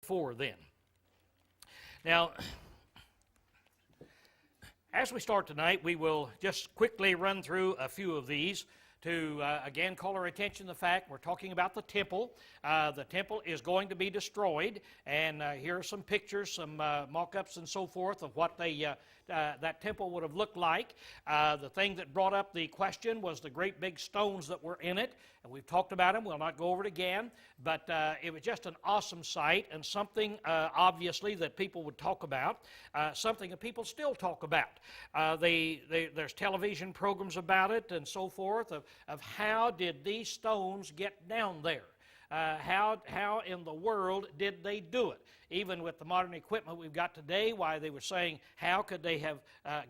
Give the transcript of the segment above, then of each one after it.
4 then. Now, as we start tonight, we will just quickly run through a few of these to, again, call our attention to the fact we're talking about the temple. The temple is going to be destroyed, and here are some pictures, some mock-ups and so forth of what that temple would have looked like. The thing that brought up the question was the great big stones that were in it, and we've talked about them. We'll not go over it again, but it was just an awesome sight and something, obviously, that people would talk about, something that people still talk about. There's television programs about it and so forth of how did these stones get down there. How in the world did they do it? Even with the modern equipment we've got today, why they were saying, how could they have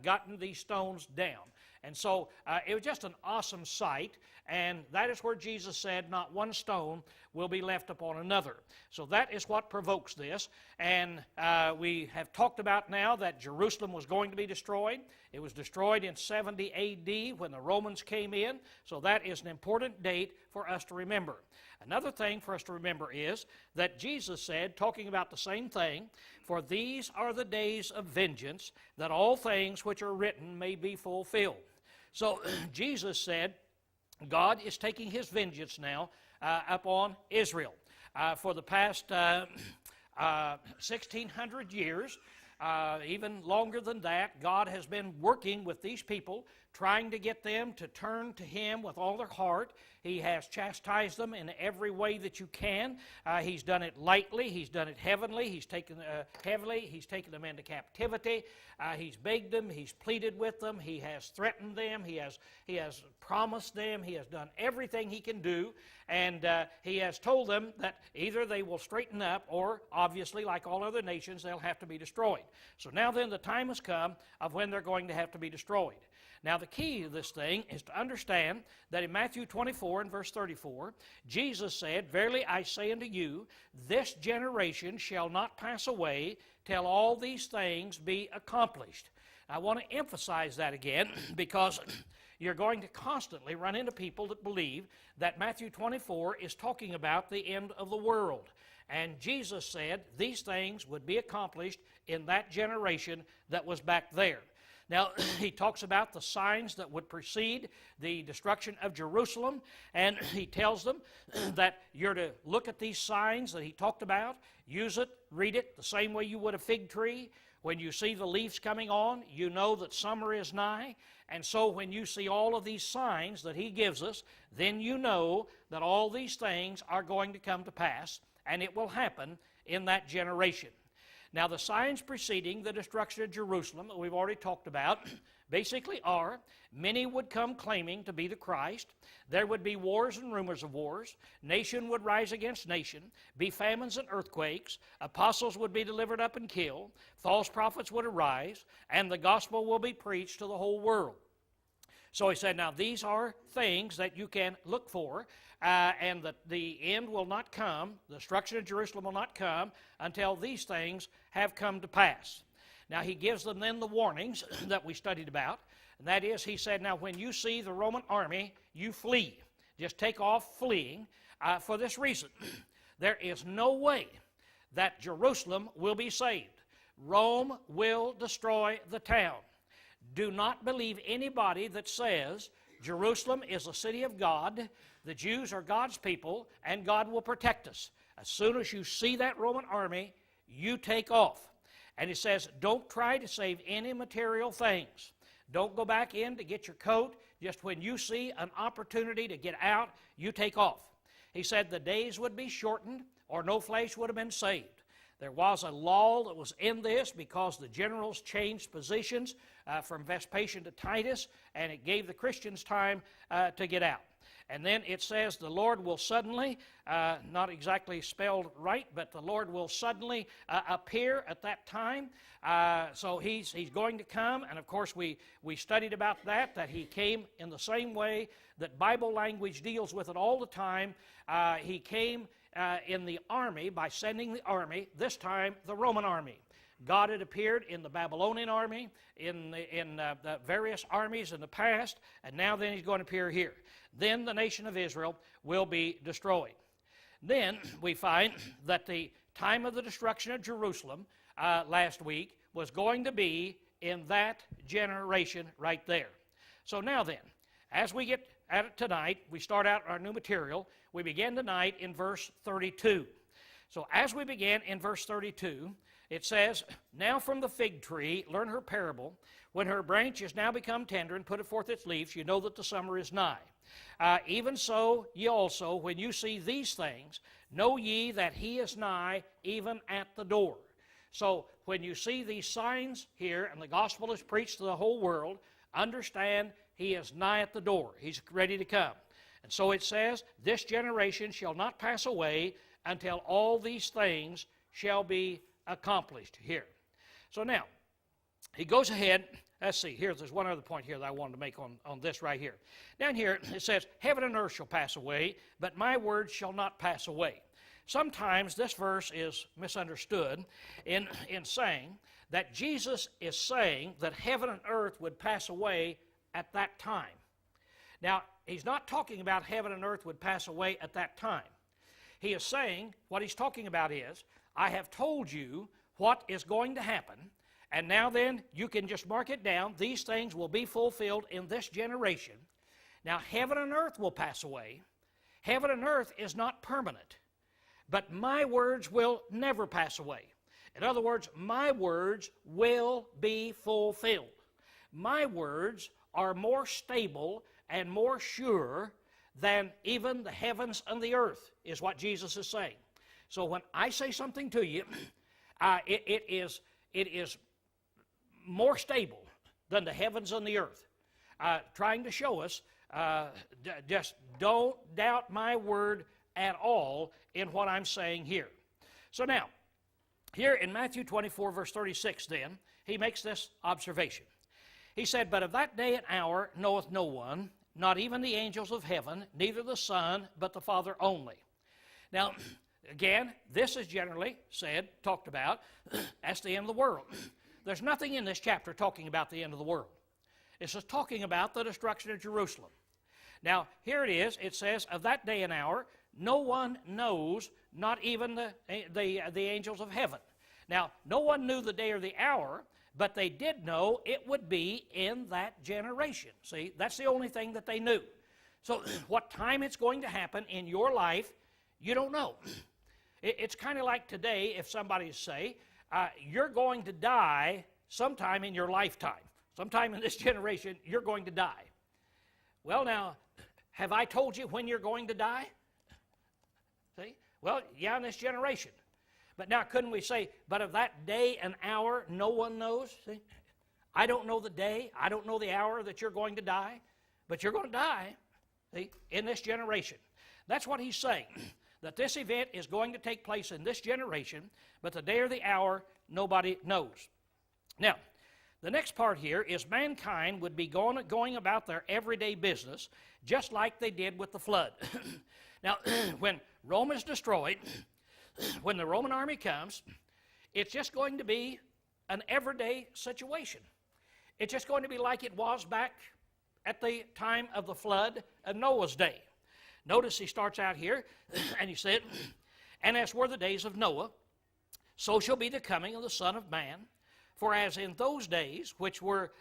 gotten these stones down? And so it was just an awesome sight, and that is where Jesus said, not one stone will be left upon another. So that is what provokes this, and we have talked about now that Jerusalem was going to be destroyed. It was destroyed in 70 A.D. when the Romans came in, so that is an important date for us to remember. Another thing for us to remember is that Jesus said, talking about the same thing, for these are the days of vengeance, that all things which are written may be fulfilled. So Jesus said, God is taking his vengeance now upon Israel. For the past 1,600 years, even longer than that, God has been working with these people, trying to get them to turn to him with all their heart. He has chastised them in every way that you can. He's done it lightly. He's done it heavily. He's taken heavily. He's taken them into captivity. He's begged them. He's pleaded with them. He has threatened them. He has promised them. He has done everything he can do. And he has told them that either they will straighten up or, obviously, like all other nations, they'll have to be destroyed. So now then the time has come of when they're going to have to be destroyed. Now the key to this thing is to understand that in Matthew 24 and verse 34, Jesus said, verily I say unto you, this generation shall not pass away till all these things be accomplished. I want to emphasize that again because you're going to constantly run into people that believe that Matthew 24 is talking about the end of the world. And Jesus said these things would be accomplished in that generation that was back there. Now, he talks about the signs that would precede the destruction of Jerusalem, and he tells them that you're to look at these signs that he talked about, use it, read it the same way you would a fig tree. When you see the leaves coming on, you know that summer is nigh. And so when you see all of these signs that he gives us, then you know that all these things are going to come to pass, and it will happen in that generation. Now, the signs preceding the destruction of Jerusalem that we've already talked about basically are many would come claiming to be the Christ. There would be wars and rumors of wars. Nation would rise against nation, be famines and earthquakes. Apostles would be delivered up and killed. False prophets would arise, and the gospel will be preached to the whole world. So he said, now these are things that you can look for, and that the end will not come, the destruction of Jerusalem will not come until these things have come to pass. Now he gives them then the warnings that we studied about, and that is, he said, now when you see the Roman army, you flee. Just take off fleeing for this reason. There is no way that Jerusalem will be saved. Rome will destroy the town. Do not believe anybody that says Jerusalem is a city of God, the Jews are God's people, and God will protect us. As soon as you see that Roman army, you take off. And it says, don't try to save any material things. Don't go back in to get your coat. Just when you see an opportunity to get out, you take off. He said the days would be shortened, or no flesh would have been saved. There was a law that was in this because the generals changed positions from Vespasian to Titus, and it gave the Christians time to get out. And then it says the Lord will suddenly, not exactly spelled right, but the Lord will suddenly appear at that time. So he's going to come, and of course we studied about that he came in the same way that Bible language deals with it all the time. He came in the army by sending the army, this time the Roman army. God had appeared in the Babylonian army, in the various armies in the past, and now then he's going to appear here. Then the nation of Israel will be destroyed. Then we find that the time of the destruction of Jerusalem last week was going to be in that generation right there. So now then, as we get at it tonight, we start out our new material. We begin tonight in verse 32. So as we begin in verse 32, it says, "Now from the fig tree learn her parable. When her branch is now become tender and putteth forth its leaves, you know that the summer is nigh. Even so ye also, when you see these things, know ye that he is nigh, even at the door." So when you see these signs here and the gospel is preached to the whole world, understand he is nigh at the door. He's ready to come. And so it says, "This generation shall not pass away until all these things shall be accomplished," here. So now, he goes ahead. Let's see, there's one other point here that I wanted to make on this right here. Down here, it says, "Heaven and earth shall pass away, but my words shall not pass away." Sometimes this verse is misunderstood in saying that Jesus is saying that heaven and earth would pass away at that time. Now, he's not talking about heaven and earth would pass away at that time. He is saying, what he's talking about is, I have told you what is going to happen, and now then you can just mark it down. These things will be fulfilled in this generation. Now, heaven and earth will pass away. Heaven and earth is not permanent, but my words will never pass away. In other words, my words will be fulfilled. My words are more stable and more sure than even the heavens and the earth, is what Jesus is saying. So when I say something to you, it is more stable than the heavens and the earth, trying to show us, just don't doubt my word at all in what I'm saying here. So now, here in Matthew 24, verse 36, then, he makes this observation. He said, "But of that day and hour knoweth no one, not even the angels of heaven, neither the Son, but the Father only." Now, again, this is generally talked about as the end of the world. There's nothing in this chapter talking about the end of the world. It's just talking about the destruction of Jerusalem. Now, here it is. It says, "Of that day and hour, no one knows, not even the angels of heaven." Now, no one knew the day or the hour, but they did know it would be in that generation. See, that's the only thing that they knew. So what time it's going to happen in your life, you don't know. It's kind of like today if somebody say, you're going to die sometime in your lifetime. Sometime in this generation, you're going to die. Well, now, have I told you when you're going to die? See? Well, yeah, in this generation. But now, couldn't we say, but of that day and hour, no one knows? See? I don't know the day, I don't know the hour that you're going to die, but you're going to die, see, in this generation. That's what he's saying, that this event is going to take place in this generation, but the day or the hour, nobody knows. Now, the next part here is mankind would be going about their everyday business, just like they did with the flood. Now, when Rome is destroyed, when the Roman army comes, it's just going to be an everyday situation. It's just going to be like it was back at the time of the flood of Noah's day. Notice he starts out here, and he said, "And as were the days of Noah, so shall be the coming of the Son of Man. For as in those days which were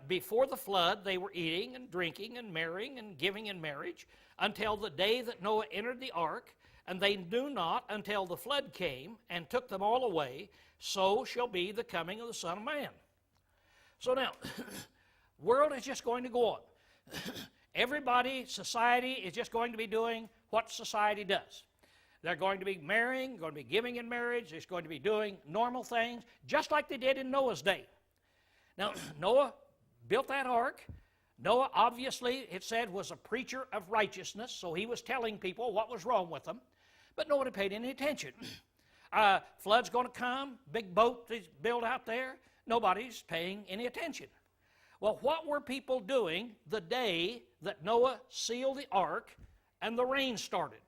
before the flood, they were eating and drinking and marrying and giving in marriage, until the day that Noah entered the ark, and they knew not until the flood came and took them all away, so shall be the coming of the Son of Man." So now, world is just going to go on. Everybody, society is just going to be doing what society does. They're going to be marrying, going to be giving in marriage, they're going to be doing normal things, just like they did in Noah's day. Now, Noah built that ark. Noah, obviously, it said, was a preacher of righteousness, so he was telling people what was wrong with them, but nobody paid any attention. Flood's going to come, big boat is built out there, nobody's paying any attention. Well, what were people doing the day that Noah sealed the ark and the rain started?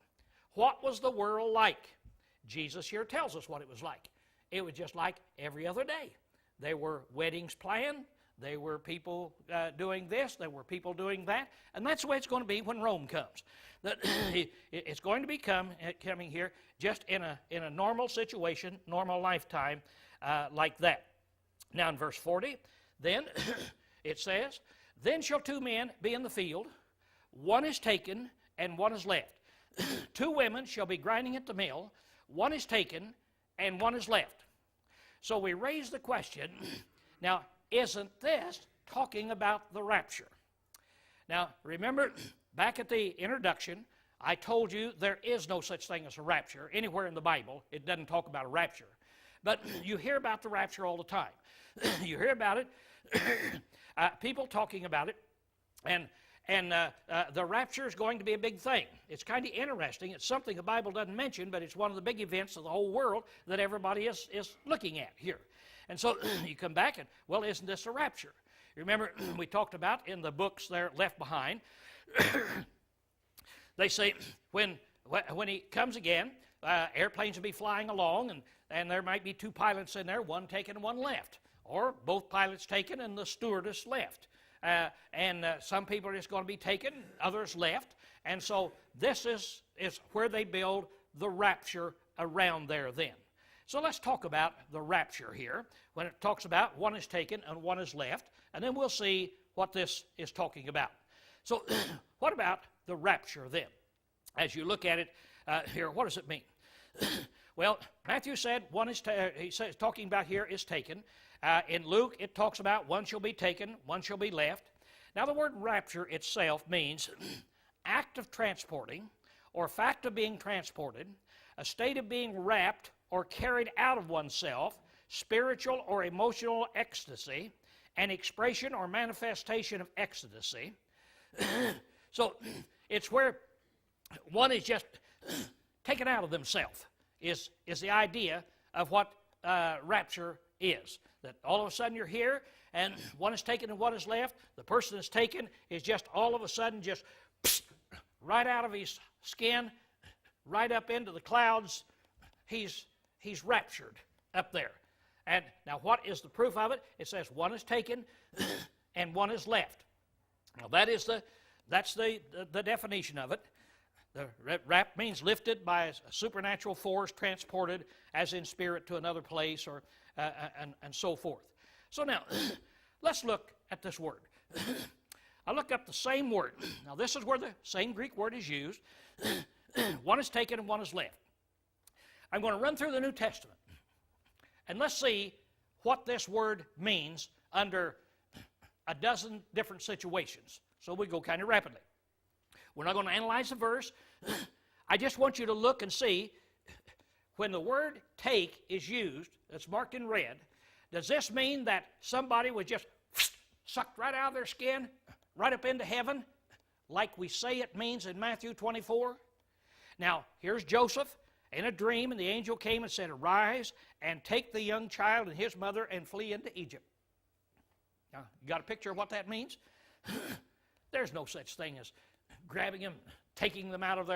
What was the world like? Jesus here tells us what it was like. It was just like every other day. There were weddings planned. There were people doing this. There were people doing that. And that's the way it's going to be when Rome comes. It's going to be coming here just in a normal situation, normal lifetime like that. Now in verse 40, then it says, then shall two men be in the field, one is taken and one is left. Two women shall be grinding at the mill, one is taken and one is left. So we raise the question, now, isn't this talking about the rapture? Now, remember, back at the introduction, I told you there is no such thing as a rapture. Anywhere in the Bible, it doesn't talk about a rapture. But you hear about the rapture all the time. You hear about it, people talking about it, and the rapture is going to be a big thing. It's kind of interesting. It's something the Bible doesn't mention, but it's one of the big events of the whole world that everybody is looking at here. And so you come back and, well, isn't this a rapture? Remember, we talked about in the books there, Left Behind, they say when he comes again, airplanes will be flying along, and there might be two pilots in there, one taken and one left. Or both pilots taken and the stewardess left. Some people are just going to be taken, others left. And so this is where they build the rapture around there then. So let's talk about the rapture here, when it talks about one is taken and one is left, and then we'll see what this is talking about. So what about the rapture then? As you look at it here, what does it mean? Well, Matthew said one is he says talking about here is taken. In Luke, it talks about one shall be taken, one shall be left. Now the word rapture itself means act of transporting or fact of being transported, a state of being wrapped or carried out of oneself, spiritual or emotional ecstasy, an expression or manifestation of ecstasy. So it's where one is just taken out of themselves, is the idea of what rapture is. That all of a sudden you're here, and one is taken and one is left. The person that's taken is just all of a sudden just right out of his skin, right up into the clouds. He's raptured up there. And now what is the proof of it? It says one is taken and one is left. Now that's the definition of it. The rap means lifted by a supernatural force, transported as in spirit to another place, or and so forth. So now, let's look at this word. I look up the same word. Now this is where the same Greek word is used. One is taken and one is left. I'm going to run through the New Testament, and let's see what this word means under a dozen different situations. So we go kind of rapidly. We're not going to analyze the verse. I just want you to look and see when the word take is used, that's marked in red, does this mean that somebody was just sucked right out of their skin, right up into heaven, like we say it means in Matthew 24? Now, here's Joseph in a dream, and the angel came and said, arise and take the young child and his mother and flee into Egypt. Now, you got a picture of what that means? There's no such thing as grabbing them, taking them out of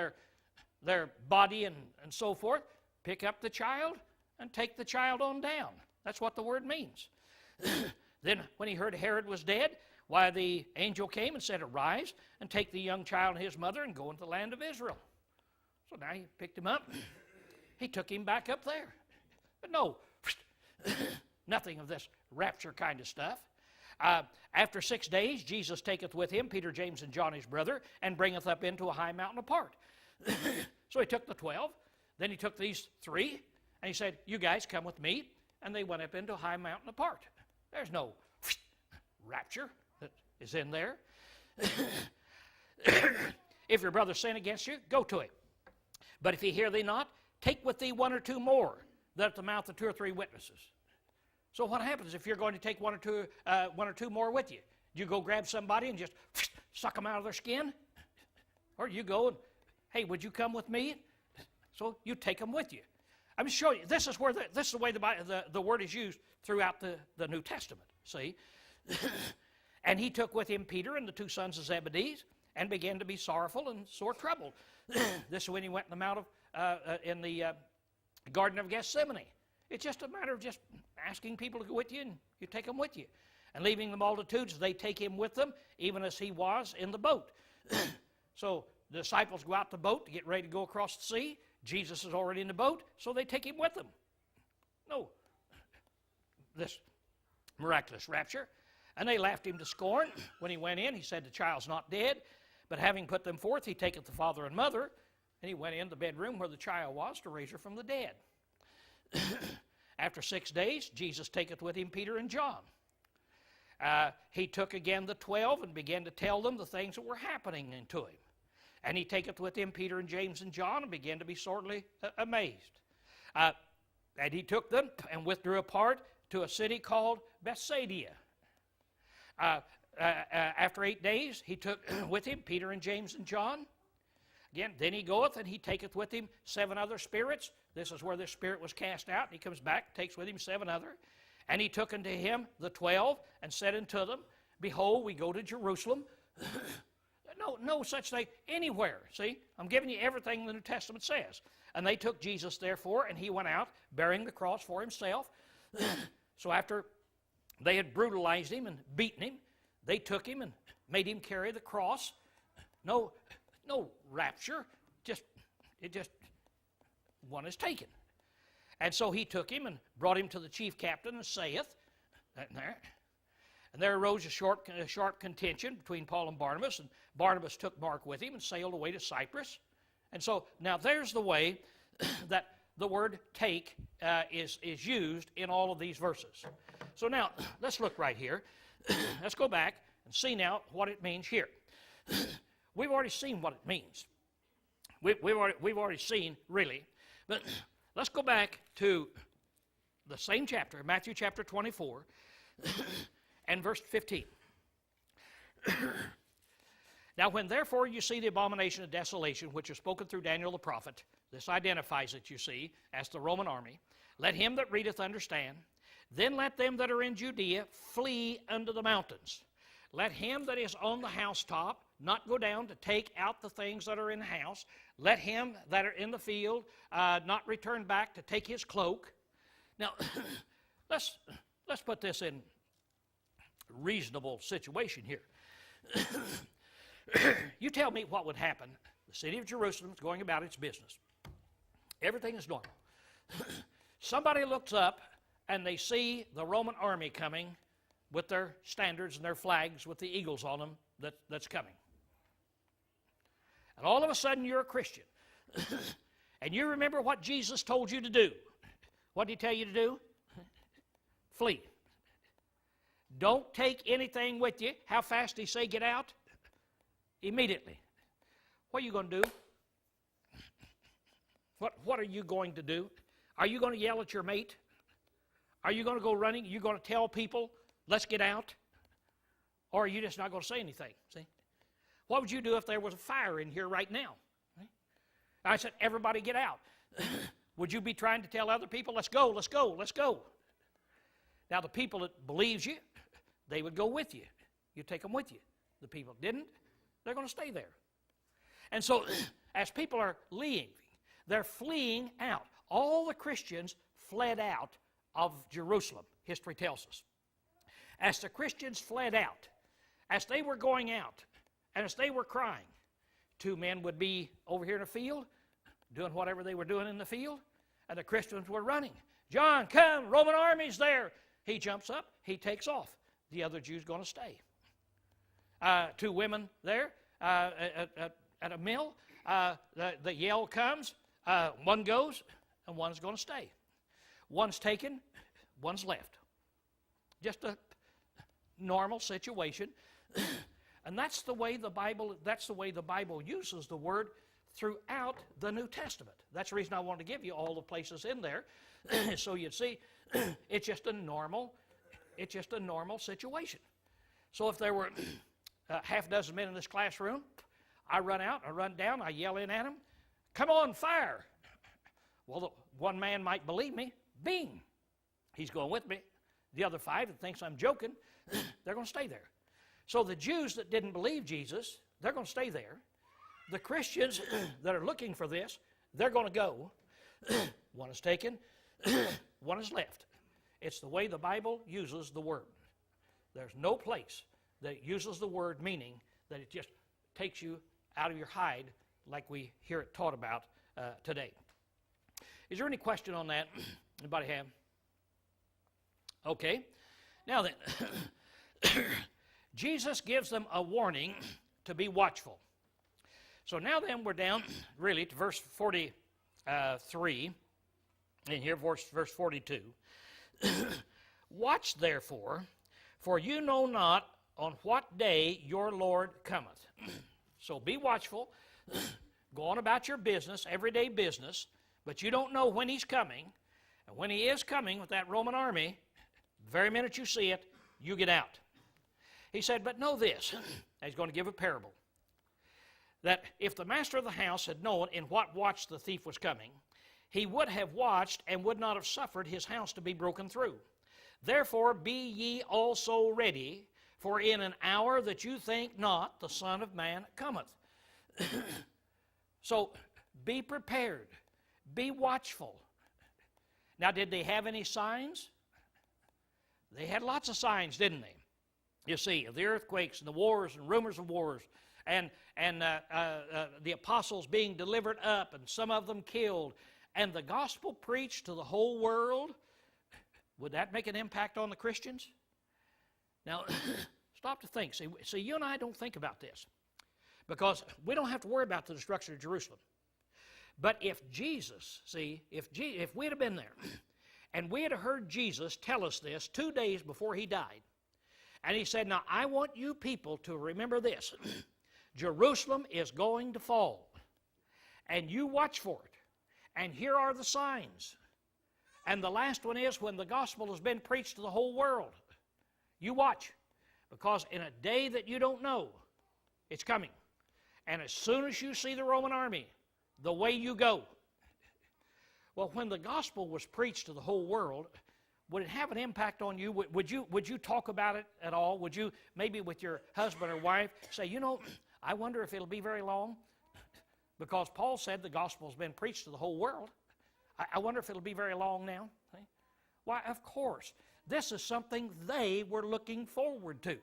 their body and so forth. Pick up the child and take the child on down. That's what the word means. Then when he heard Herod was dead, why the angel came and said, arise and take the young child and his mother and go into the land of Israel. So now he picked him up. He took him back up there. But no, nothing of this rapture kind of stuff. After 6 days, Jesus taketh with him Peter, James, and John his brother, and bringeth up into a high mountain apart. So he took the 12, then he took these 3, and he said, you guys come with me, and they went up into a high mountain apart. There's no rapture that is in there. If your brother sin against you, go to him. But if he hear thee not, take with thee 1 or 2 more, that at the mouth of 2 or 3 witnesses. So what happens if you're going to take 1 or 2 more with you? You go grab somebody and just suck them out of their skin? Or you go and, hey, would you come with me? So you take them with you. I'm just showing you, this is the way the word is used throughout the New Testament, see? And he took with him Peter and the 2 sons of Zebedee, and began to be sorrowful and sore troubled. This is when he went in the Garden of Gethsemane. It's just a matter of just asking people to go with you, and you take them with you. And leaving the multitudes, they take him with them, even as he was in the boat. So the disciples go out the boat to get ready to go across the sea. Jesus is already in the boat, so they take him with them. No, this miraculous rapture. And they laughed him to scorn. When he went in, he said, the child's not dead, but having put them forth, he taketh the father and mother, and he went in the bedroom where the child was to raise her from the dead. After 6 days, Jesus taketh with him Peter and John. He took again the 12 and began to tell them the things that were happening to him. And he taketh with him Peter and James and John and began to be sorely amazed. And he took them and withdrew apart to a city called Bethsaida. After 8 days, he took with him Peter and James and John. Again, then he goeth and he taketh with him 7 other spirits. This is where this spirit was cast out. And he comes back, takes with him 7 other. And he took unto him the 12 and said unto them, behold, we go to Jerusalem. No such thing anywhere. See, I'm giving you everything the New Testament says. And they took Jesus, therefore, and he went out, bearing the cross for himself. So after they had brutalized him and beaten him, they took him and made him carry the cross. No rapture, one is taken. And so he took him and brought him to the chief captain and saith, and there arose a sharp contention between Paul and Barnabas took Mark with him and sailed away to Cyprus. And so now there's the way that the word take is used in all of these verses. So now let's look right here. Let's go back and see now what it means here. We've already seen what it means. We've already seen, really. But let's go back to the same chapter, Matthew chapter 24, and verse 15. Now when therefore you see the abomination of desolation, which is spoken through Daniel the prophet, this identifies it, you see, as the Roman army. Let him that readeth understand. Then let them that are in Judea flee unto the mountains. Let him that is on the housetop not go down to take out the things that are in the house. Let him that are in the field not return back to take his cloak. Now, let's put this in reasonable situation here. You tell me what would happen. The city of Jerusalem is going about its business. Everything is normal. Somebody looks up and they see the Roman army coming with their standards and their flags with the eagles on them that's coming. And all of a sudden you're a Christian. And you remember what Jesus told you to do. What did he tell you to do? Flee. Don't take anything with you. How fast did he say get out? Immediately. What are you going to do? What are you going to do? Are you going to yell at your mate? Are you going to go running? Are you going to tell people, let's get out? Or are you just not going to say anything? See? What would you do if there was a fire in here right now? I said, everybody get out. Would you be trying to tell other people, let's go, let's go, let's go? Now the people that believes you, they would go with you. You take them with you. The people that didn't, they're going to stay there. And so as people are leaving, they're fleeing out. All the Christians fled out of Jerusalem, history tells us. As the Christians fled out, as they were going out, and as they were crying, 2 men would be over here in the field, doing whatever they were doing in the field, and the Christians were running. John, come, Roman army's there. He jumps up, he takes off. The other Jew's going to stay. 2 women there at a mill, the yell comes, one goes, and one's going to stay. One's taken, one's left. Just a normal situation. And that's the way the Bible uses the word throughout the New Testament. That's the reason I wanted to give you all the places in there, so you'd see it's just a normal situation. So if there were half a dozen men in this classroom, I run out, I run down, I yell in at them, come on, fire. Well, the one man might believe me, bing, he's going with me. The other 5 that thinks I'm joking, they're going to stay there. So the Jews that didn't believe Jesus, they're going to stay there. The Christians that are looking for this, they're going to go. One is taken, one is left. It's the way the Bible uses the word. There's no place that uses the word meaning that it just takes you out of your hide like we hear it taught about today. Is there any question on that? Anybody have? Okay. Now then, Jesus gives them a warning to be watchful. So now then we're down really to verse 43, and here verse 42. Watch therefore, for you know not on what day your Lord cometh. So be watchful, go on about your business, everyday business, but you don't know when he's coming. And when he is coming with that Roman army, the very minute you see it, you get out. He said, but know this, he's going to give a parable, that if the master of the house had known in what watch the thief was coming, he would have watched and would not have suffered his house to be broken through. Therefore be ye also ready, for in an hour that you think not, the Son of Man cometh. So be prepared, be watchful. Now, did they have any signs? They had lots of signs, didn't they? You see, of the earthquakes and the wars and rumors of wars, and the apostles being delivered up, and some of them killed, and the gospel preached to the whole world. Would that make an impact on the Christians? Now, stop to think. See, you and I don't think about this, because we don't have to worry about the destruction of Jerusalem. But if Jesus, if we had been there, and we had heard Jesus tell us this 2 days before he died, and he said, now I want you people to remember this. Jerusalem is going to fall, and you watch for it. And here are the signs. And the last one is when the gospel has been preached to the whole world. You watch, because in a day that you don't know, it's coming. And as soon as you see the Roman army, the way you go. Well, when the gospel was preached to the whole world, would it have an impact on you? Would you talk about it at all? Would you, maybe with your husband or wife, say, you know, I wonder if it'll be very long? Because Paul said the gospel's been preached to the whole world. I wonder if it'll be very long now. Why, of course. This is something they were looking forward to.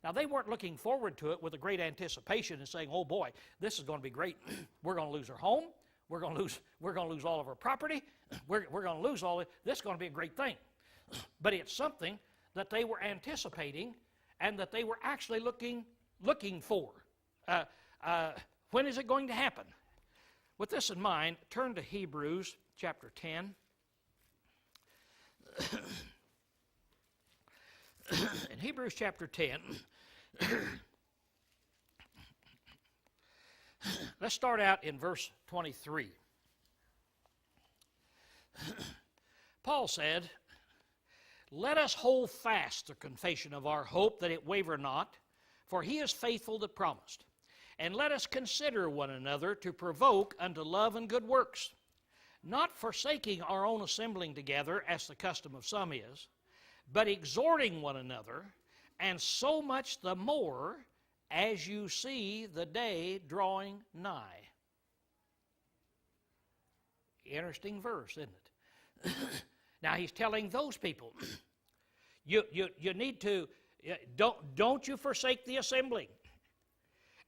Now, they weren't looking forward to it with a great anticipation and saying, oh boy, this is going to be great. We're going to lose our home. We're going to lose all of our property. We're going to lose all of it. This is going to be a great thing. But it's something that they were anticipating and that they were actually looking for. When is it going to happen? With this in mind, turn to Hebrews chapter 10. In Hebrews chapter 10, let's start out in verse 23. Paul said, let us hold fast the confession of our hope, that it waver not, for he is faithful that promised. And let us consider one another to provoke unto love and good works, not forsaking our own assembling together, as the custom of some is, but exhorting one another, and so much the more as you see the day drawing nigh. Interesting verse, isn't it? Now he's telling those people, you need to, don't you forsake the assembling.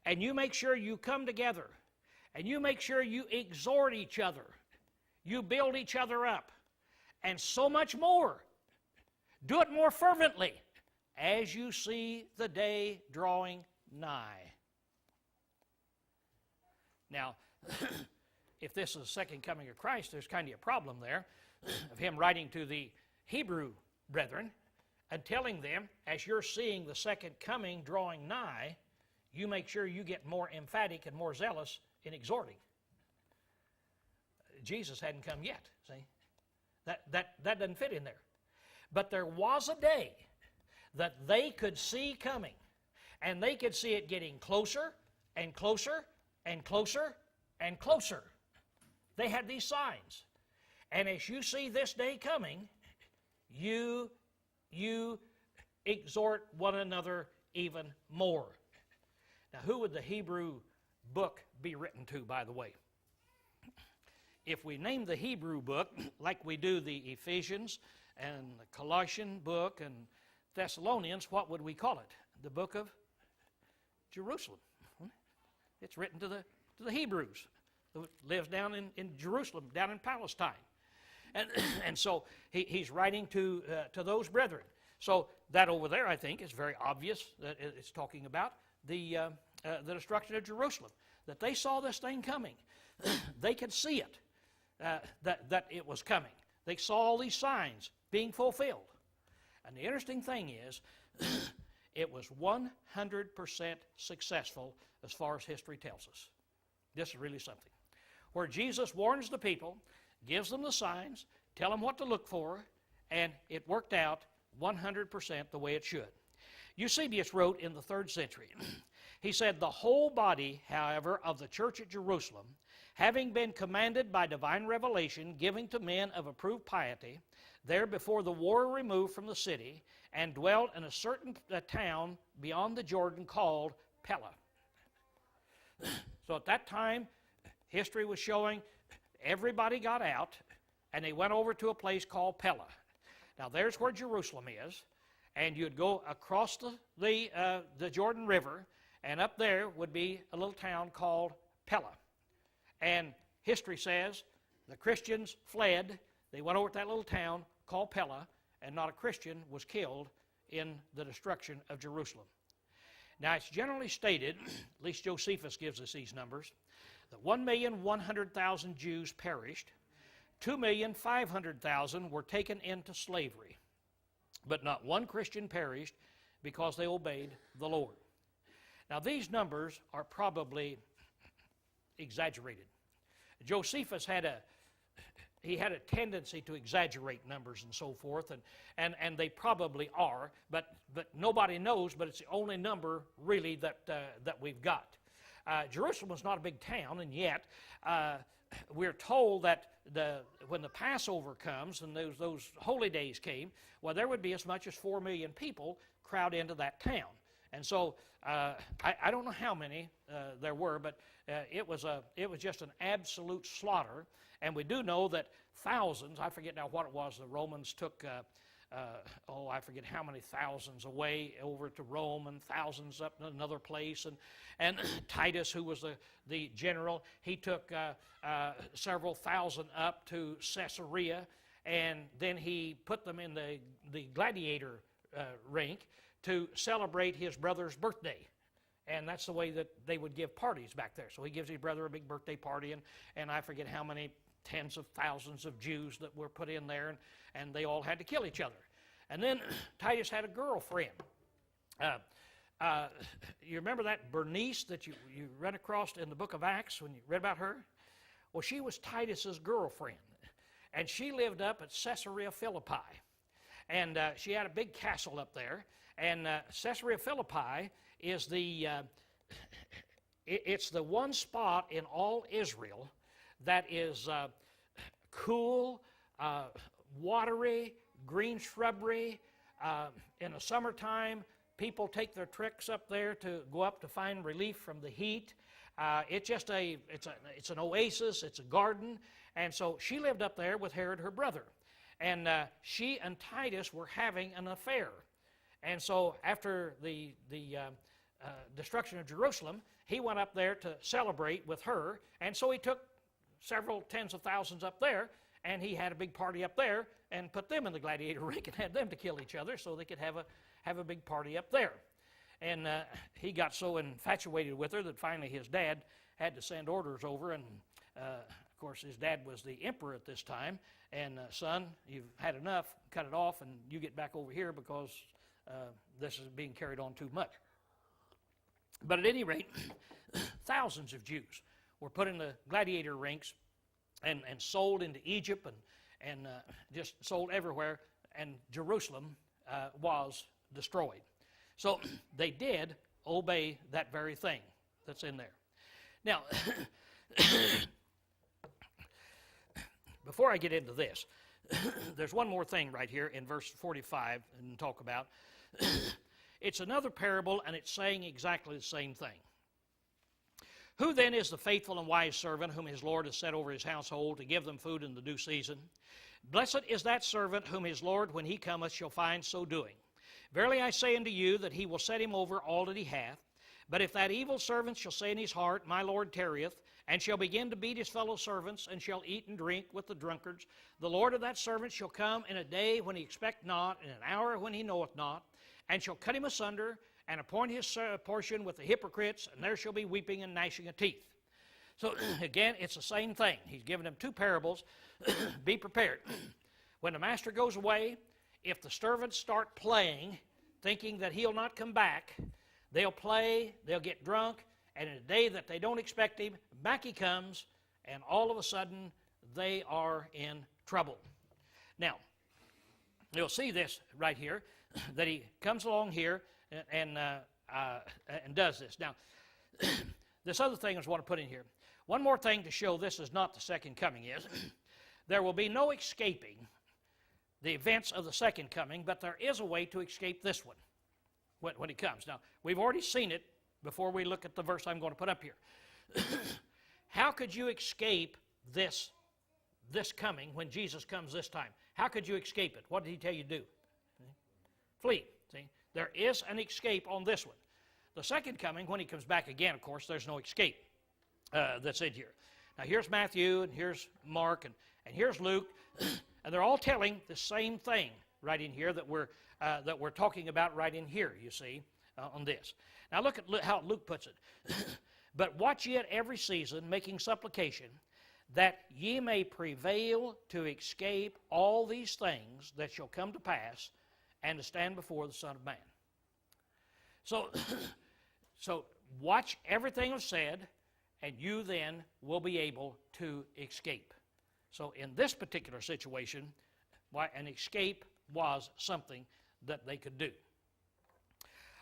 And you make sure you come together. And you make sure you exhort each other. You build each other up. And so much more. Do it more fervently as you see the day drawing nigh. Now, if this is the second coming of Christ, there's kind of a problem there of him writing to the Hebrew brethren and telling them, as you're seeing the second coming drawing nigh, you make sure you get more emphatic and more zealous in exhorting. Jesus hadn't come yet, see? That doesn't fit in there. But there was a day that they could see coming, and they could see it getting closer and closer and closer and closer. They had these signs. And as you see this day coming, you exhort one another even more. Now, who would the Hebrew book be written to, by the way? If we name the Hebrew book like we do the Ephesians and the Colossian book and Thessalonians, what would we call it? The book of Jerusalem. It's written to the Hebrews who lives down in Jerusalem, down in Palestine. And so he's writing to those brethren. So that over there, I think, is very obvious that it's talking about the destruction of Jerusalem. That they saw this thing coming. They could see it, that it was coming. They saw all these signs being fulfilled. And the interesting thing is, it was 100% successful as far as history tells us. This is really something. Where Jesus warns the people, gives them the signs, tell them what to look for, and it worked out 100% the way it should. Eusebius wrote in the 3rd century, he said, the whole body, however, of the church at Jerusalem, having been commanded by divine revelation, giving to men of approved piety, there before the war removed from the city, and dwelt in a certain town beyond the Jordan called Pella. So at that time, history was showing everybody got out, and they went over to a place called Pella. Now there's where Jerusalem is, and you'd go across the Jordan River, and up there would be a little town called Pella. And history says the Christians fled. They went over to that little town called Pella, and not a Christian was killed in the destruction of Jerusalem. Now it's generally stated, at least Josephus gives us these numbers, that 1,100,000 Jews perished, 2,500,000 were taken into slavery, but not one Christian perished because they obeyed the Lord. Now these numbers are probably exaggerated. Josephus had a tendency to exaggerate numbers and so forth, and they probably are, but nobody knows, but it's the only number really that we've got. Jerusalem was not a big town, and yet we're told that when the Passover comes and those holy days came, well, there would be as much as 4 million people crowd into that town. And so I don't know how many there were, but it was just an absolute slaughter. And we do know that thousands, I forget now what it was, the Romans took, I forget how many thousands away over to Rome and thousands up in another place. And Titus, who was the general, he took several thousand up to Caesarea, and then he put them in the gladiator rink to celebrate his brother's birthday. And that's the way that they would give parties back there. So he gives his brother a big birthday party, and I forget how many tens of thousands of Jews that were put in there, and they all had to kill each other. And then Titus had a girlfriend. You remember that Bernice that you read across in the book of Acts when you read about her? Well, she was Titus's girlfriend, and she lived up at Caesarea Philippi. And she had a big castle up there, and Caesarea Philippi is it's the one spot in all Israel that is cool, watery, green shrubbery. In the summertime, people take their treks up there to go up to find relief from the heat. It's an oasis, it's a garden, and so she lived up there with Herod, her brother. And she and Titus were having an affair. And so after the destruction of Jerusalem, he went up there to celebrate with her, and so he took several tens of thousands up there, and he had a big party up there and put them in the gladiator ring and had them to kill each other so they could have a big party up there. And he got so infatuated with her that finally his dad had to send orders over, and of course his dad was the emperor at this time, and son, you've had enough, cut it off, and you get back over here because this is being carried on too much. But at any rate, thousands of Jews were put in the gladiator rinks and sold into Egypt and just sold everywhere, and Jerusalem was destroyed. So they did obey that very thing that's in there. Now, before I get into this, there's one more thing right here in verse 45 and talk about. It's another parable, and it's saying exactly the same thing. Who then is the faithful and wise servant whom his Lord has set over his household to give them food in the due season? Blessed is that servant whom his Lord, when he cometh, shall find so doing. Verily I say unto you that he will set him over all that he hath. But if that evil servant shall say in his heart, My Lord tarrieth, and shall begin to beat his fellow servants, and shall eat and drink with the drunkards, the Lord of that servant shall come in a day when he expect not, in an hour when he knoweth not, and shall cut him asunder, and appoint his portion with the hypocrites, and there shall be weeping and gnashing of teeth. So again, it's the same thing. He's given them two parables. Be prepared. When the master goes away, if the servants start playing, thinking that he'll not come back, they'll play, they'll get drunk, and in a day that they don't expect him, back he comes, and all of a sudden they are in trouble. Now, you'll see this right here, that he comes along here and does this. Now, this other thing I just want to put in here. One more thing to show this is not the second coming is, there will be no escaping the events of the second coming, but there is a way to escape this one when he comes. Now, we've already seen it before we look at the verse I'm going to put up here. How could you escape this coming when Jesus comes this time? How could you escape it? What did he tell you to do? Flee. See? There is an escape on this one. The second coming, when he comes back again, of course, there's no escape that's in here. Now, here's Matthew, and here's Mark, and here's Luke, and they're all telling the same thing right in here that we're talking about right in here, you see, on this. Now, look at how Luke puts it. But watch ye at every season, making supplication, that ye may prevail to escape all these things that shall come to pass, and to stand before the Son of Man. So watch everything I've said, and you then will be able to escape. So in this particular situation, an escape was something that they could do.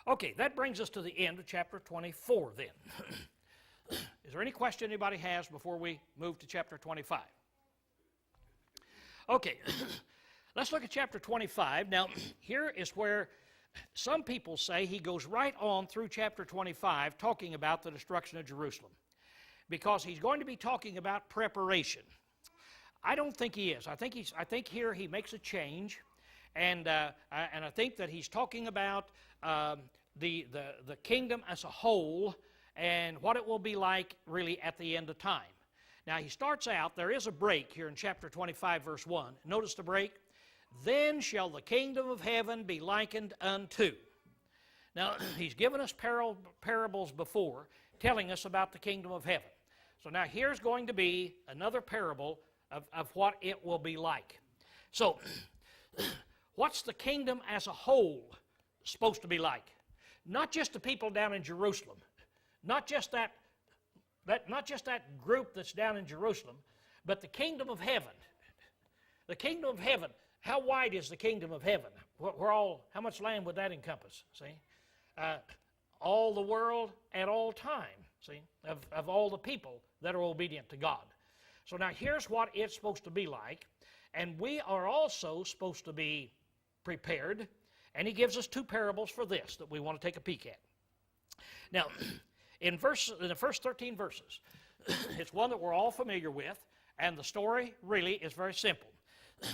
Okay, that brings us to the end of chapter 24 then. Is there any question anybody has before we move to chapter 25? Okay, let's look at chapter 25. Now, here is where some people say he goes right on through chapter 25 talking about the destruction of Jerusalem, because he's going to be talking about preparation. I don't think he is. I think here he makes a change, and I think that he's talking about the kingdom as a whole and what it will be like really at the end of time. Now, he starts out, there is a break here in chapter 25, verse 1. Notice the break. Then shall the kingdom of heaven be likened unto. Now, he's given us parables before, telling us about the kingdom of heaven. So now here's going to be another parable of what it will be like. So, what's the kingdom as a whole supposed to be like? Not just the people down in Jerusalem, not just that group that's down in Jerusalem, but the kingdom of heaven. The kingdom of heaven. How wide is the kingdom of heaven? How much land would that encompass? See, all the world at all time. See, of all the people that are obedient to God. So now here's what it's supposed to be like, and we are also supposed to be prepared. And he gives us two parables for this that we want to take a peek at. Now, in the first 13 verses, it's one that we're all familiar with, and the story really is very simple.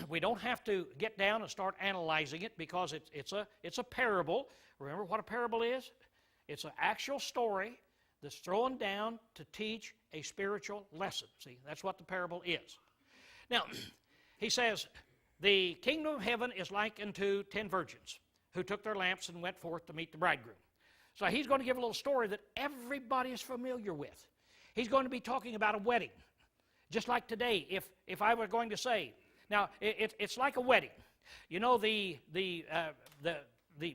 We don't have to get down and start analyzing it because it's a parable. Remember what a parable is? It's an actual story that's thrown down to teach a spiritual lesson. See, that's what the parable is. Now, he says, the kingdom of heaven is like unto 10 virgins who took their lamps and went forth to meet the bridegroom. So he's going to give a little story that everybody is familiar with. He's going to be talking about a wedding. Just like today, if I were going to say, now it's like a wedding. You know, the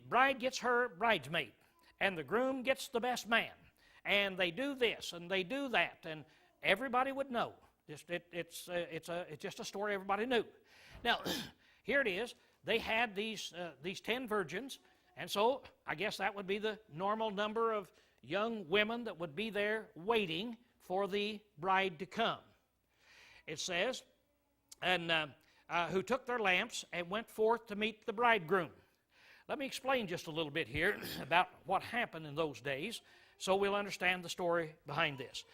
bride gets her bridesmaid, and the groom gets the best man, and they do this and they do that, and everybody would know. It's just a story everybody knew. Now, here it is. They had these 10 virgins, and so I guess that would be the normal number of young women that would be there waiting for the bride to come. It says, and who took their lamps and went forth to meet the bridegroom. Let me explain just a little bit here about what happened in those days so we'll understand the story behind this.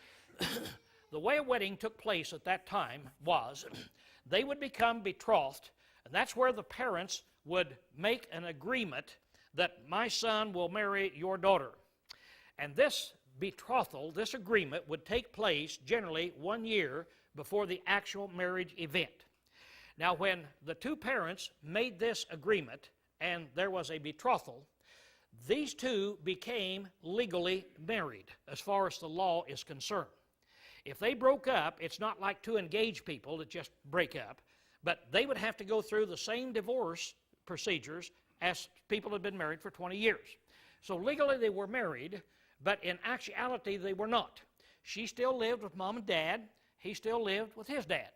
The way a wedding took place at that time was they would become betrothed, and that's where the parents would make an agreement that my son will marry your daughter. And this betrothal, this agreement, would take place generally 1 year before the actual marriage event. Now, when the two parents made this agreement and there was a betrothal, these two became legally married as far as the law is concerned. If they broke up, it's not like two engaged people that just break up, but they would have to go through the same divorce procedures as people had been married for 20 years. So legally they were married, but in actuality they were not. She still lived with mom and dad. He still lived with his dad.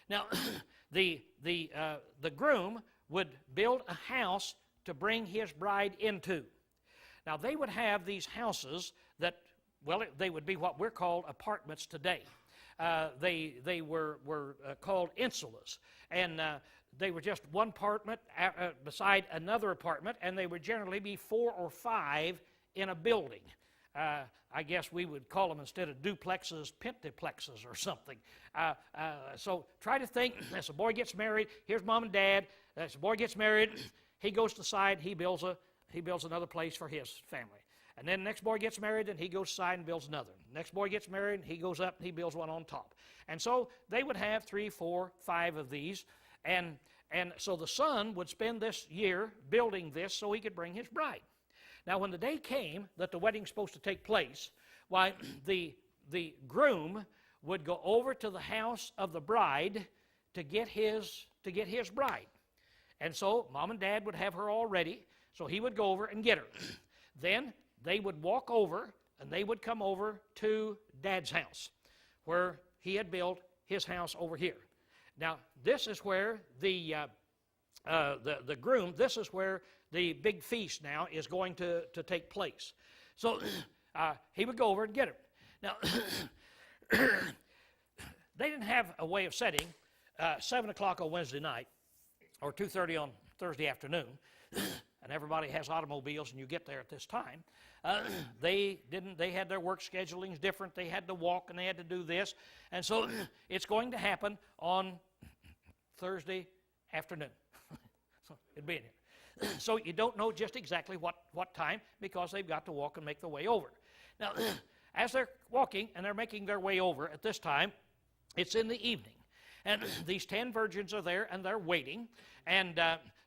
Now, the groom would build a house to bring his bride into. Now, they would have these houses that, well, they would be what we're called apartments today. They were called insulas, and they were just one apartment beside another apartment, and they would generally be 4 or 5 in a building. I guess we would call them, instead of duplexes, pentaplexes or something. So try to think, as a boy gets married, here's mom and dad. As the boy gets married, he goes to the side, he builds another place for his family. And then the next boy gets married, and he goes aside and builds another. Next boy gets married, and he goes up and he builds one on top. And so they would have 3, 4, 5 of these. And so the son would spend this year building this so he could bring his bride. Now, when the day came that the wedding's supposed to take place, why, the groom would go over to the house of the bride to get his bride. And so mom and dad would have her all ready, so he would go over and get her. Then they would walk over, and they would come over to dad's house, where he had built his house over here. Now, this is where the groom, this is where the big feast now is going to take place. So he would go over and get her. Now, they didn't have a way of setting 7 o'clock on Wednesday night or 2:30 on Thursday afternoon, and everybody has automobiles and you get there at this time. They didn't. They had their work schedulings different. They had to walk and they had to do this. And so it's going to happen on Thursday afternoon. So it'd be in here. So you don't know just exactly what time, because they've got to walk and make their way over. Now, as they're walking and they're making their way over at this time, it's in the evening. And these 10 virgins are there and they're waiting. And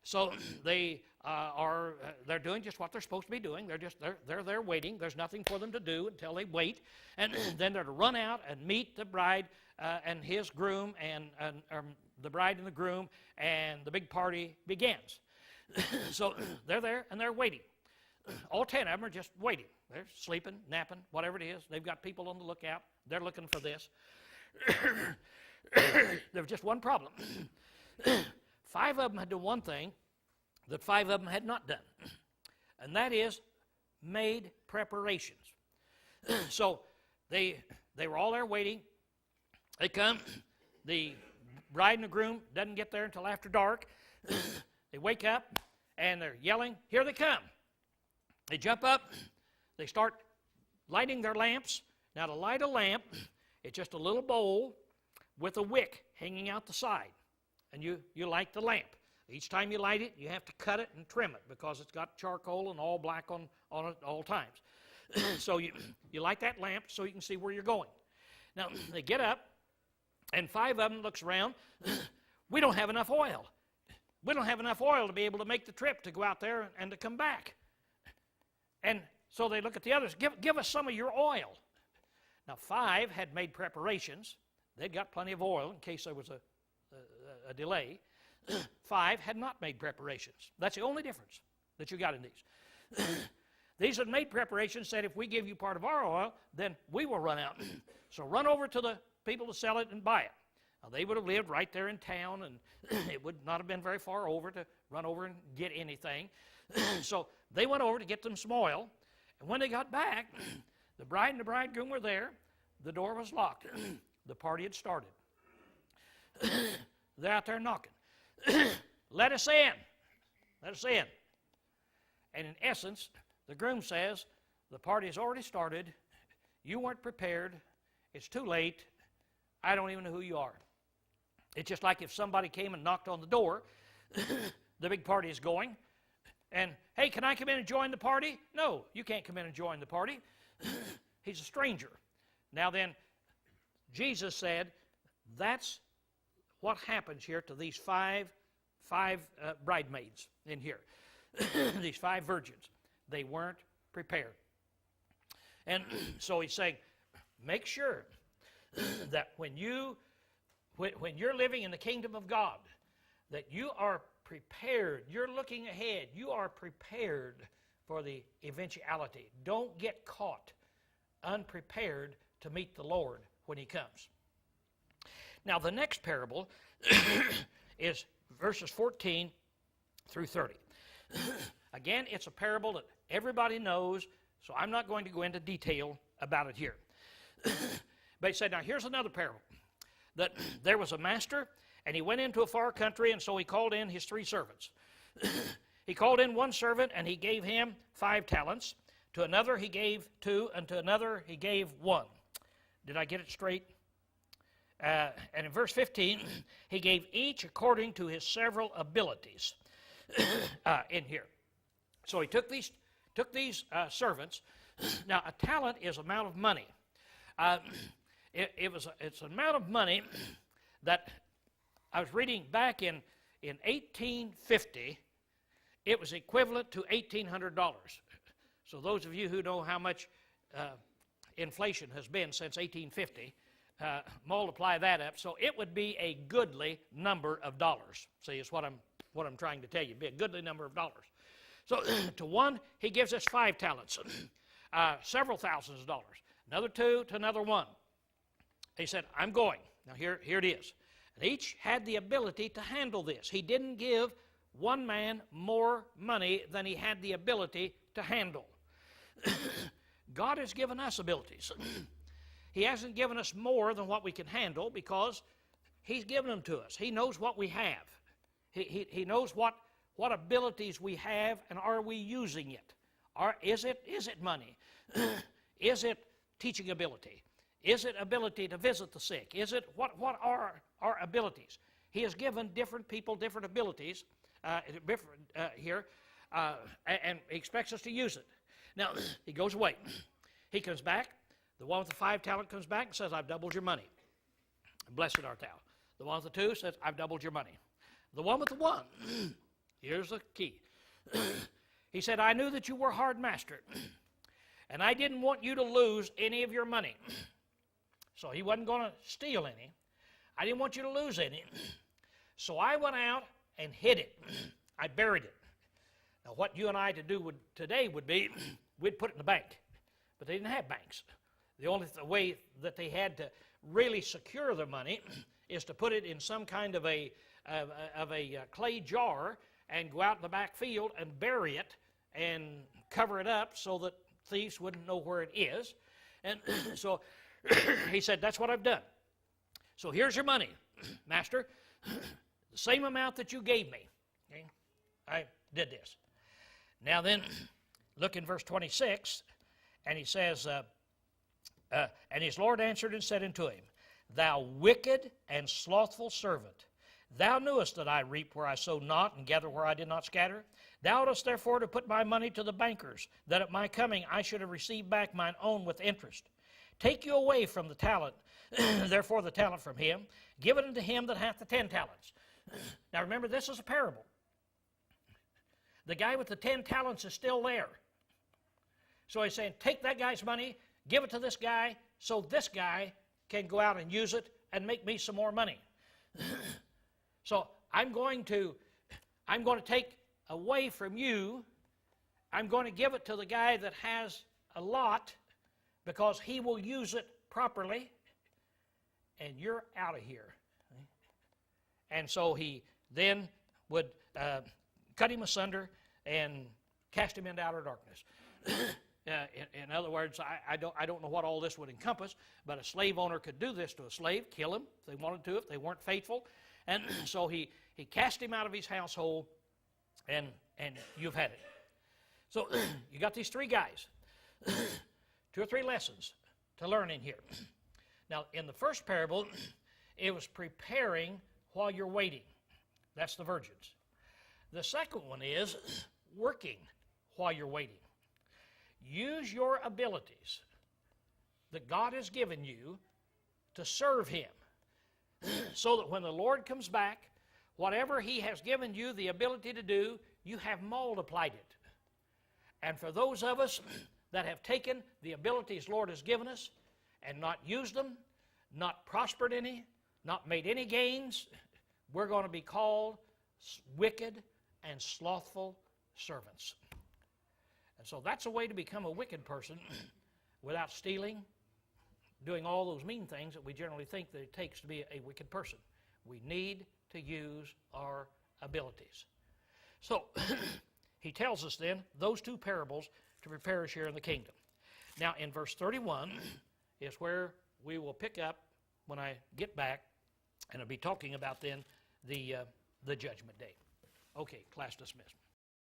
so they're doing just what they're supposed to be doing. They're there waiting. There's nothing for them to do until they wait. And then they're to run out and meet the bride and his groom, and the bride and the groom, and the big party begins. So they're there and they're waiting. All 10 of them are just waiting. They're sleeping, napping, whatever it is. They've got people on the lookout. They're looking for this. There was just one problem. 5 of them had done one thing that 5 of them had not done, and that is made preparations. So they were all there waiting. They come. The bride and the groom doesn't get there until after dark. They wake up and they're yelling, "Here they come." They jump up. They start lighting their lamps. Now, to light a lamp, it's just a little bowl with a wick hanging out the side, and you light the lamp. Each time you light it, you have to cut it and trim it, because it's got charcoal and all black on it all times. So you light that lamp so you can see where you're going. Now, they get up, and 5 of them looks around. We don't have enough oil. We don't have enough oil to be able to make the trip to go out there and to come back. And so they look at the others. Give us some of your oil. Now, 5 had made preparations. They'd got plenty of oil in case there was a delay. 5 had not made preparations. That's the only difference that you got in these. These had made preparations, said, if we give you part of our oil, then we will run out. So run over to the people to sell it and buy it. Now, they would have lived right there in town, and it would not have been very far over to run over and get anything. So they went over to get them some oil, and when they got back, the bride and the bridegroom were there. The door was locked. The party had started. They're out there knocking. Let us in. Let us in. And in essence, the groom says, the party has already started. You weren't prepared. It's too late. I don't even know who you are. It's just like if somebody came and knocked on the door. The big party is going. And, hey, can I come in and join the party? No, you can't come in and join the party. He's a stranger. Now then, Jesus said, that's what happens here to these five bridesmaids in here. These 5 virgins. They weren't prepared. And so he's saying, make sure that when you're living in the kingdom of God, that you are prepared. You're looking ahead. You are prepared for the eventuality. Don't get caught unprepared to meet the Lord when he comes. Now, the next parable is verses 14 through 30. Again, it's a parable that everybody knows, so I'm not going to go into detail about it here. But he said, now here's another parable. That there was a master, and he went into a far country, and so he called in his 3 servants. He called in one servant, and he gave him 5 talents. To another he gave 2, and to another he gave 1. Did I get it straight? And in verse 15, he gave each according to his several abilities in here. So he took these servants. Now, a talent is amount of money. It's an amount of money that I was reading back in 1850. It was equivalent to $1,800. So those of you who know how much inflation has been since 1850, multiply that up. So it would be a goodly number of dollars. See, it's what I'm trying to tell you. It'd be a goodly number of dollars. So to one, he gives us 5 talents, several thousands of dollars. Another 2 to another 1. He said, I'm going. Now here it is. And each had the ability to handle this. He didn't give one man more money than he had the ability to handle. God has given us abilities. He hasn't given us more than what we can handle because he's given them to us. He knows what we have. He knows what abilities we have, and are we using it? Is it money? Is it teaching ability? Is it ability to visit the sick? Is it what are our abilities? He has given different people different abilities here, and he expects us to use it. Now, he goes away. He comes back. The one with the 5 talent comes back and says, I've doubled your money. Blessed art thou. The one with the 2 says, I've doubled your money. The one with the 1, here's the key. He said, I knew that you were hard master, and I didn't want you to lose any of your money. So he wasn't going to steal any. I didn't want you to lose any. So I went out and hid it. I buried it. Now, what you and I today would be, we'd put it in the bank. But they didn't have banks. The only way that they had to really secure their money is to put it in some kind of a clay jar and go out in the back field and bury it and cover it up so that thieves wouldn't know where it is. And so he said, that's what I've done. So here's your money, master. The same amount that you gave me. Okay? I did this. Now then, look in verse 26, and he says, and his Lord answered and said unto him, Thou wicked and slothful servant, thou knewest that I reap where I sow not, and gather where I did not scatter. Thou oughtest therefore to put my money to the bankers, that at my coming I should have received back mine own with interest. Take you away from the talent, therefore the talent from him, give it unto him that hath the 10 talents. Now remember, this is a parable. The guy with the 10 talents is still there. So he's saying, take that guy's money, give it to this guy, so this guy can go out and use it and make me some more money. So I'm going to take away from you. I'm going to give it to the guy that has a lot because he will use it properly, and you're out of here. And so he then would cut him asunder and cast him into outer darkness. In other words, I don't know what all this would encompass, but a slave owner could do this to a slave, kill him if they wanted to, if they weren't faithful. And so he cast him out of his household, and you've had it. So you got these 3 guys, 2 or 3 lessons to learn in here. Now, in the first parable, it was preparing while you're waiting. That's the virgins. The second one is working while you're waiting. Use your abilities that God has given you to serve Him, so that when the Lord comes back, whatever He has given you the ability to do, you have multiplied it. And for those of us that have taken the abilities Lord has given us and not used them, not prospered any, not made any gains, we're going to be called wicked and slothful servants. And so that's a way to become a wicked person without stealing, doing all those mean things that we generally think that it takes to be a wicked person. We need to use our abilities. So, he tells us then those two parables to prepare us here in the kingdom. Now, in verse 31 is where we will pick up when I get back, and I'll be talking about then the judgment day. Okay, class dismissed.